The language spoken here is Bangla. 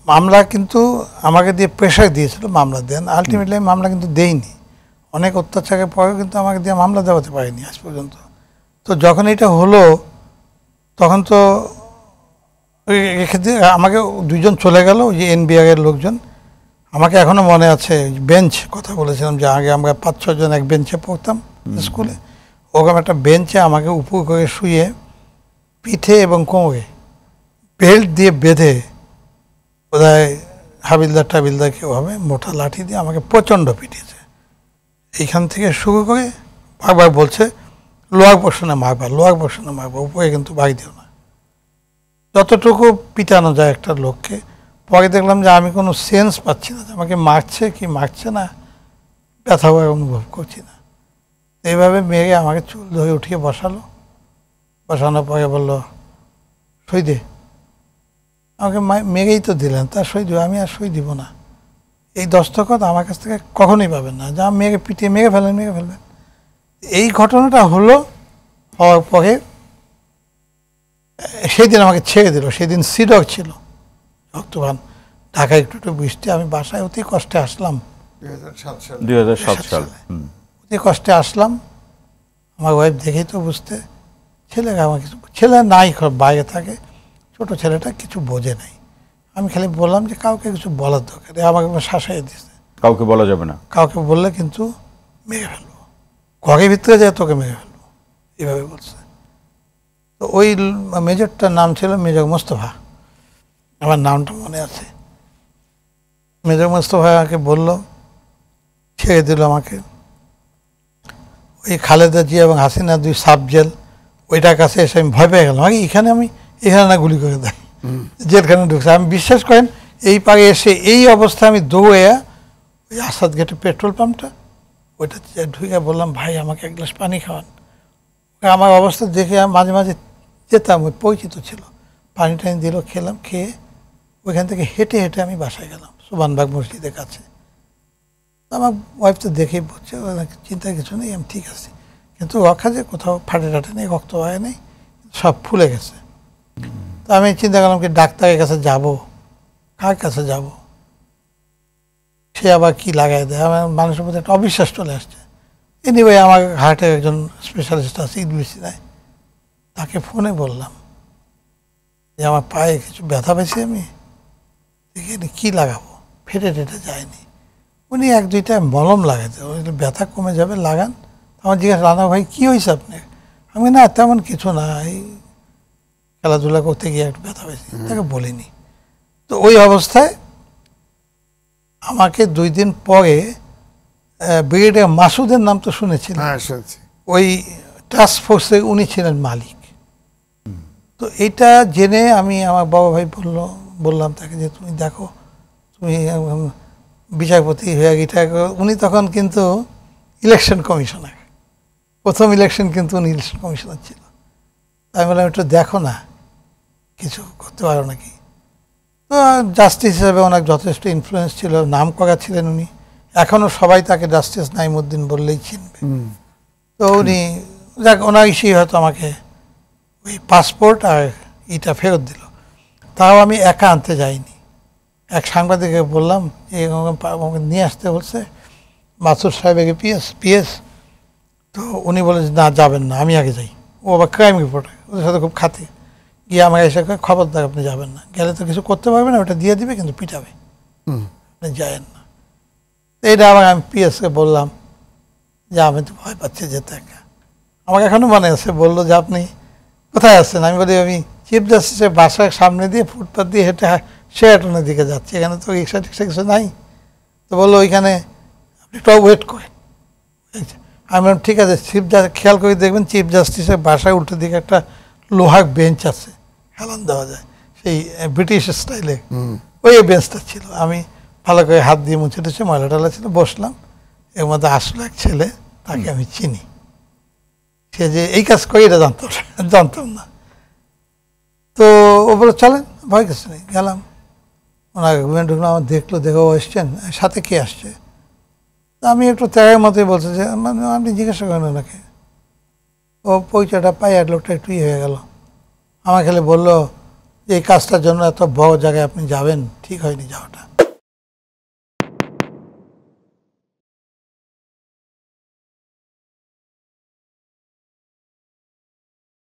মামলা কিন্তু আমাকে দিয়ে প্রেশার দিয়েছিল মামলা দেন, আলটিমেটলি আমি মামলা কিন্তু দেইনি। অনেক অত্যাচারের পরেও কিন্তু আমাকে দিয়ে মামলা দেওয়াতে পারিনি আজ পর্যন্ত। তো যখন এটা হলো তখন তো এক্ষেত্রে আমাকে দুইজন চলে গেল, ওই যে এনবিআর এর লোকজন। আমাকে এখনও মনে আছে বেঞ্চ কথা বলেছিলাম যে আগে আমরা 5-6 জন এক বেঞ্চে পড়তাম স্কুলে, ওরকম একটা বেঞ্চে আমাকে উপর করে শুয়ে পিঠে এবং কোমরে বেল্ট দিয়ে বেঁধে, বোধহয় হাবিলদার টাবিলদার কেউ হবে, মোটা লাঠি দিয়ে আমাকে প্রচণ্ড পিটিয়েছে। এইখান থেকে শুরু করে বারবার বলছে লোয়ার পোর্শনে মারবা, লোয়ার পোর্শনে মারবা, উপরে কিন্তু বাড়ি দিও না। যতটুকু পিটানো যায় একটা লোককে। পরে দেখলাম যে আমি কোনো সেন্স পাচ্ছি না, আমাকে মারছে কি মারছে না, ব্যথা ভয় অনুভব করছি না। এইভাবে মেরে আমাকে চুল ধরে উঠিয়ে বসালো, বসানোর পরে বললো সই দে। আমাকে মেরেই তো দিলেন, তার সই দেবো, আমি আর সই দিব না। এই দস্তখত আমার কাছ থেকে কখনোই পাবেন না, যা মেরে পিটিয়ে মেরে ফেলবেন। এই ঘটনাটা হওয়ার পরে সেই দিন আমাকে ছেড়ে দিল। সেদিন সিডক ছিল, রক্তবান, ঢাকায় একটু বৃষ্টি, আমি বাসায় অতি কষ্টে আসলাম 2007 সালে। অতি কষ্টে আসলাম। আমার ওয়াইফ দেখেই তো বুঝতে, ছেলেকে আমার কিছু, ছেলে নাই বাইরে থাকে, ছোট ছেলেটা কিছু বোঝে নাই। আমি খালি বললাম যে কাউকে কিছু বলার দরকার, আমাকে শাসাই দিচ্ছে, কাউকে বলা যাবে না, কাউকে বললে কিন্তু মেরে ফেলবো, ঘরের ভিতরে যায় তোকে মেরে ফেলবো, এইভাবে বলছে। তো ওই মেজরটার নাম ছিল মেজর মোস্তফা, আমার নামটা মনে আছে। মেজর মোস্তফা আমাকে বলল, ছেড়ে দিল আমাকে। ওই খালেদা জিয়া এবং হাসিনা 2 সাব জেল, ওইটার কাছে এসে আমি ভয় পেয়ে গেলাম। এখানে না গুলি করে দেয়, জেলখানে ঢুকছে। আমি বিশ্বাস করেন এই পারে এসে এই অবস্থায় আমি দৌড়ে ওই আসাদ গেটের পেট্রোল পাম্পটা, ওইটা ঢুকে বললাম ভাই আমাকে 1 গ্লাস পানি খাওয়ান। আমার অবস্থা দেখে মাঝে মাঝে যেতাম, ওই পরিচিত ছিল, পানি টানি দিল, খেলাম, খেয়ে ওইখান থেকে হেঁটে হেঁটে আমি বাসায় গেলাম সুবানবাগ মসজিদের কাছে। আমার ওয়াইফ তো দেখেই বলছে চিন্তা কিছু নেই, আমি ঠিক আছি, কিন্তু রক্ষা যে কোথাও ফাটে টাটে নেই, রক্ত হয় নেই, সব ফুলে গেছে। তো আমি চিন্তা করলাম কি ডাক্তারের কাছে যাব, কার কাছে যাব, সে আবার কি লাগাই দেয়, আমার মানুষের মধ্যে একটা অবিশ্বাস চলে আসছে। এনিওয়ে আমার হার্টের একজন স্পেশালিস্ট আছে ইউনিভার্সিটিতে, তাকে ফোনে বললাম যে আমার পায়ে কিছু ব্যথা পেয়েছি, আমি দেখি কী লাগাবো, ফেটে টেটে যায়নি। উনি 1-2টা মলম লাগাতে, ব্যথা কমে যাবে, লাগান। আমার জিজ্ঞাসা, রানা ভাই কী হয়েছে আপনার? আমি না তেমন কিছু না, এই খেলাধুলা করতে গিয়ে একটু ব্যথা পেয়েছি, তাকে বলিনি। তো ওই অবস্থায় আমাকে 2 দিন পরে ব্রিগেডিয়ার মাসুদের নাম তো শুনেছিলেন, ওই টাস্ক ফোর্সে উনি ছিলেন মালিক। তো এইটা জেনে আমি আমার বড় ভাই বললাম তাকে যে তুমি দেখো, তুমি বিচারপতি হয়ে গিয়ে, উনি তখন কিন্তু ইলেকশন কমিশনার, প্রথম ইলেকশন কিন্তু উনি ইলেকশন কমিশনার ছিল। আমি বললাম একটু দেখো না, কিছু করতে পারো নাকি। তো জাস্টিস হিসাবে ওনার যথেষ্ট ইনফ্লুয়েন্স ছিল, নাম করা ছিলেন উনি, এখনও সবাই তাকে জাস্টিস নাইমুদ্দিন বললেই চিনবে। তো উনি ওনার ইস্যুই হয়তো আমাকে ওই পাসপোর্ট আর ইটা ফেরত দিল। তাও আমি একা আনতে যাইনি, এক সাংবাদিককে বললাম যে আমাকে নিয়ে আসতে বলছে মাসুদ সাহেবকে পিএস। তো উনি বলে না যাবেন না, আমি আগে যাই। ও আবার ক্রাইম রিপোর্টার, ওদের সাথে খুব খাতে, গিয়ে আমাকে এসে খবরদার আপনি যাবেন না, গেলে তো কিছু করতে পারবে না, ওটা দিয়ে দিবে কিন্তু পিটাবে, আপনি যায়েন না। এইটা আবার আমি পিএসকে বললাম যে আমি তো ভয় পাচ্ছি যেতে একা। আমাকে এখনও মনে আছে, বললো যে আপনি কোথায় আসছেন? আমি বলি আমি চিফ জাস্টিসের বাসার সামনে দিয়ে ফুটপাথ দিয়ে হেঁটে শেরাটনের দিকে যাচ্ছি, এখানে তো রিক্সা টিক্সা কিছু নাই। তো বললো ওইখানে আপনি একটু ওয়েট করেন। আমি বললাম ঠিক আছে, খেয়াল করে দেখবেন চিফ জাস্টিসের বাসায় উল্টো দিকে একটা লোহার বেঞ্চ আছে, হেলান দেওয়া যায়, সেই ব্রিটিশ স্টাইলে, ওই বেঞ্চটা ছিল। আমি ভালো করে হাত দিয়ে মুছে টুছে, ময়লা টয়লা ছিল, বসলাম। এর মধ্যে আসলো এক ছেলে, তাকে আমি চিনি, সে যে এই কাজ করে এটা জানতাম না। তো ও বলে চলেন, ভয় কিছু নেই। গেলাম, ওনার ঢুকলাম, আমার দেখলো, দেখো এসছেন, সাথে কে আসছে? আমি একটু ত্যাগের মতোই বলছি যে মানে আপনি জিজ্ঞাসা করেন ওনাকে। ও পরিচয়টা পাই আর লোকটা একটু হয়ে গেল। আমার খেলে বললো যে এই কাজটার জন্য এত বড় জায়গায় আপনি যাবেন, ঠিক হয়নি যাওয়াটা।